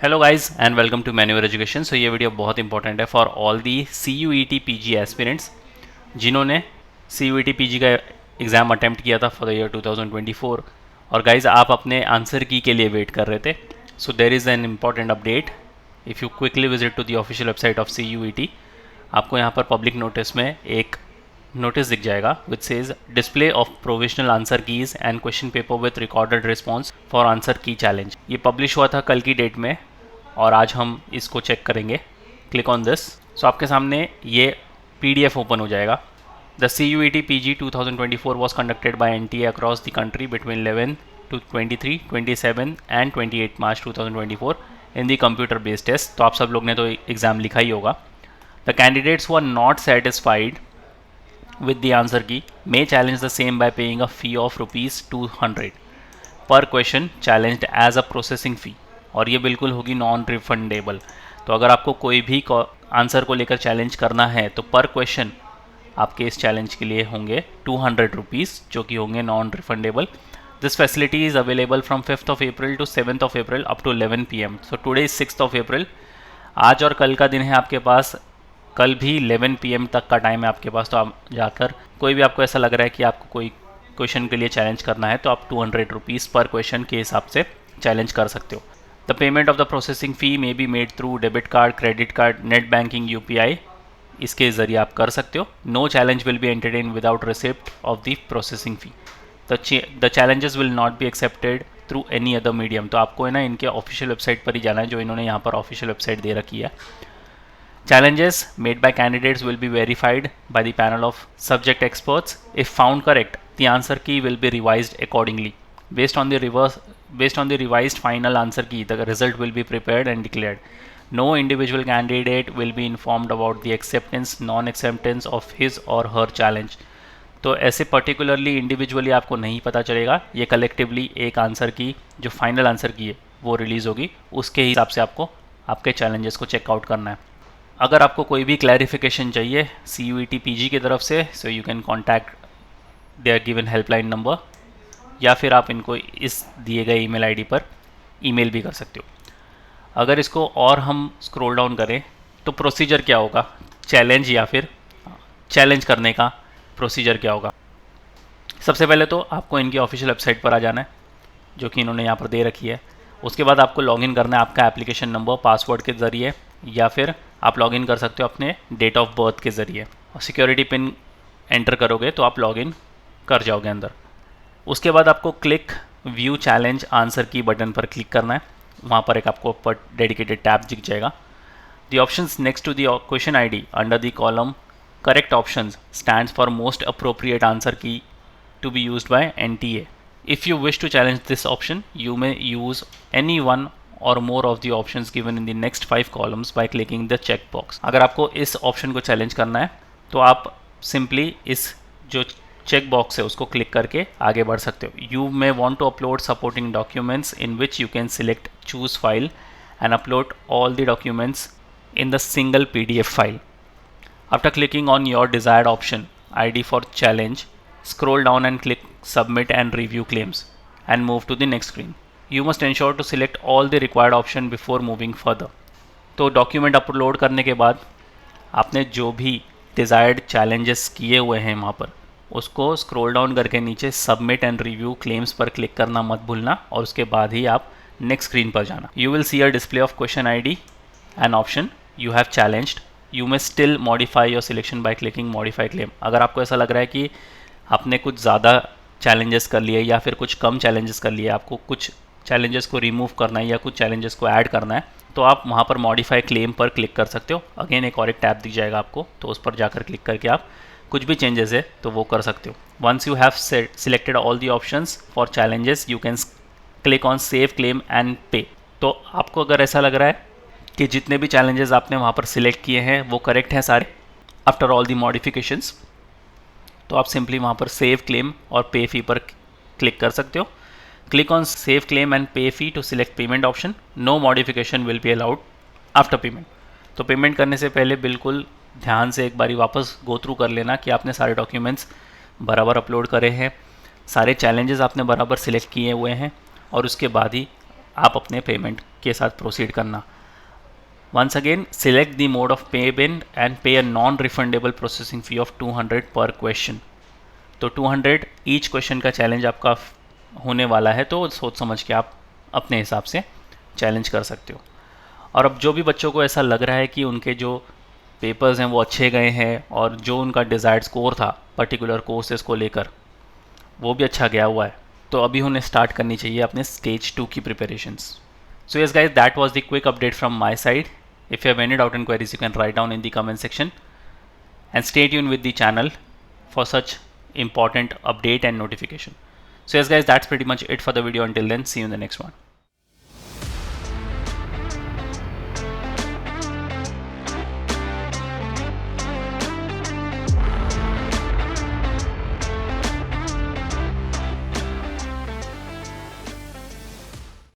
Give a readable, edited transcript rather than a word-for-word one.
Hello guys and welcome to मैन्यूअर education. So ये video बहुत इंपॉर्टेंट है for all the CUET PG aspirants जिन्होंने CUET PG का एग्ज़ाम अटेम्प्ट किया था फॉर द ईयर 2024। और गाइस आप अपने आंसर की के लिए वेट कर रहे थे। So there is an important update. If you quickly visit to the official website of CUET, आपको यहाँ पर पब्लिक नोटिस में एक नोटिस दिख जाएगा which says display of provisional answer keys and question paper with recorded response for answer की challenge. ये publish हुआ था कल की डेट में और आज हम इसको चेक करेंगे। Click on this. सो आपके सामने ये PDF ओपन हो जाएगा। The CUET PG 2024 was conducted by NTA across the country between 11 to 23, 27 and 28 March 2024 in the computer based test। तो आप सब लोग ने तो एग्ज़ाम लिखा ही होगा। The candidates who are not satisfied with the answer key may challenge the same by paying a fee of ₹200 per question challenged as a processing fee। और ये बिल्कुल होगी नॉन रिफंडेबल। तो अगर आपको कोई भी आंसर को लेकर चैलेंज करना है तो पर क्वेश्चन आपके इस चैलेंज के लिए होंगे ₹200 जो कि होंगे non refundable. This facility is available from 5th of April to 7th of April up to 11 PM। So today is 6th of April। आज और कल का दिन है आपके पास। कल भी 11 PM तक का टाइम है आपके पास। तो आप जाकर कोई भी आपको ऐसा लग रहा है कि आपको कोई क्वेश्चन के लिए चैलेंज करना है तो आप ₹200 पर क्वेश्चन के हिसाब से चैलेंज कर सकते हो। The payment of the processing fee may be made through debit card, credit card, net banking, UPI, इसके ज़रिए आप कर सकते हो। No challenge will be entertain without receipt of the processing fee. The challenges will not be accepted through any other medium. तो आपको है ना इनके ऑफिशियल वेबसाइट पर ही जाना है जो इन्होंने यहाँ पर ऑफिशियल वेबसाइट दे रखी है। Challenges made by candidates will be verified by the panel of subject experts. If found correct, the answer key will be revised accordingly. Based on the revised final answer key, the result will be prepared and declared. No individual candidate will be informed about the acceptance, non-acceptance of his or her challenge. तो ऐसे particularly individually आपको नहीं पता चलेगा। ये collectively एक answer की जो फाइनल आंसर की है वो रिलीज़ होगी, उसके हिसाब से आपको आपके चैलेंजेस को चेकआउट करना है। अगर आपको कोई भी क्लैरिफिकेशन चाहिए CUET PG की तरफ से, so you can contact their given helpline number, या फिर आप इनको इस दिए गए ईमेल आईडी पर ईमेल भी कर सकते हो। अगर इसको और हम स्क्रॉल डाउन करें तो प्रोसीजर क्या होगा, चैलेंज या फिर चैलेंज करने का प्रोसीजर क्या होगा। सबसे पहले तो आपको इनकी ऑफिशियल वेबसाइट पर आ जाना है जो कि इन्होंने यहाँ पर दे रखी है। उसके बाद आपको लॉगिन करना है आपका एप्लीकेशन नंबर, पासवर्ड के ज़रिए, या फिर आप लॉगिन कर सकते हो अपने डेट ऑफ बर्थ के ज़रिए। और सिक्योरिटी पिन एंटर करोगे तो आप लॉगिन कर जाओगे अंदर। उसके बाद आपको क्लिक व्यू चैलेंज आंसर की बटन पर क्लिक करना है। वहाँ पर एक आपको ऊपर डेडिकेटेड टैब दिख जाएगा। The options next to the question ID under the column correct options stands for most appropriate answer की to be used by NTA. If you wish to challenge this option, you may use any one or more of the options given in the next 5 columns by clicking the check box. अगर आपको इस option को challenge करना है तो आप simply इस जो चेक बॉक्स है उसको क्लिक करके आगे बढ़ सकते हो। You may want to upload supporting documents in which you can select choose file and upload all the documents in the single PDF file. After clicking on your desired option ID for challenge, scroll down and click submit and review claims and move to the next screen. You must ensure to select all the required option before moving further. तो document upload करने के बाद आपने जो भी desired challenges किए हुए हैं वहाँ पर उसको स्क्रॉल डाउन करके नीचे सबमिट एंड रिव्यू क्लेम्स पर क्लिक करना मत भूलना, और उसके बाद ही आप नेक्स्ट स्क्रीन पर जाना। You will see a display of question ID and option you have challenged. You may still modify your selection by clicking modify claim. अगर आपको ऐसा लग रहा है कि आपने कुछ ज़्यादा चैलेंजेस कर लिए या फिर कुछ कम चैलेंजेस कर लिए, आपको कुछ चैलेंजेस को रिमूव करना है या कुछ चैलेंजेस को ऐड करना है, तो आप वहाँ पर मॉडिफाई क्लेम पर क्लिक कर सकते हो। अगेन एक और एक टैब दिख जाएगा आपको, तो उस पर जाकर क्लिक करके आप कुछ भी चेंजेस है तो वो कर सकते हो। Once you have selected all the options for challenges you can click on save claim and pay. तो आपको अगर ऐसा लग रहा है कि जितने भी चैलेंजेस आपने वहाँ पर सिलेक्ट किए हैं वो करेक्ट हैं सारे आफ्टर ऑल दी मॉडिफिकेशंस, तो आप सिंपली वहाँ पर सेव क्लेम और पे फी पर क्लिक कर सकते हो। Click on save claim and pay fee to select payment option. No modification will be allowed after payment. तो पेमेंट करने से पहले बिल्कुल ध्यान से एक बारी वापस गो थ्रू कर लेना कि आपने सारे डॉक्यूमेंट्स बराबर अपलोड करे हैं, सारे चैलेंजेस आपने बराबर सिलेक्ट किए हुए हैं, और उसके बाद ही आप अपने पेमेंट के साथ प्रोसीड करना। Once again select the mode of payment and pay a non refundable processing fee of 200 per question. तो 200 ईच क्वेश्चन का चैलेंज आपका होने वाला है, तो सोच समझ के आप अपने हिसाब से चैलेंज कर सकते हो। और अब जो भी बच्चों को ऐसा लग रहा है कि उनके जो पेपर्स हैं वो अच्छे गए हैं और जो उनका डिज़ायर्ड स्कोर था पर्टिकुलर कोर्सेज को लेकर वो भी अच्छा गया हुआ है, तो अभी उन्हें स्टार्ट करनी चाहिए अपने स्टेज 2 की preparations. So yes guys, that was the quick update from my side. If you have any doubt and queries, you can write down in the comment section and stay tuned with the channel for such important update and notification. So yes guys, that's pretty much it for the video. Until then, see you in the next one.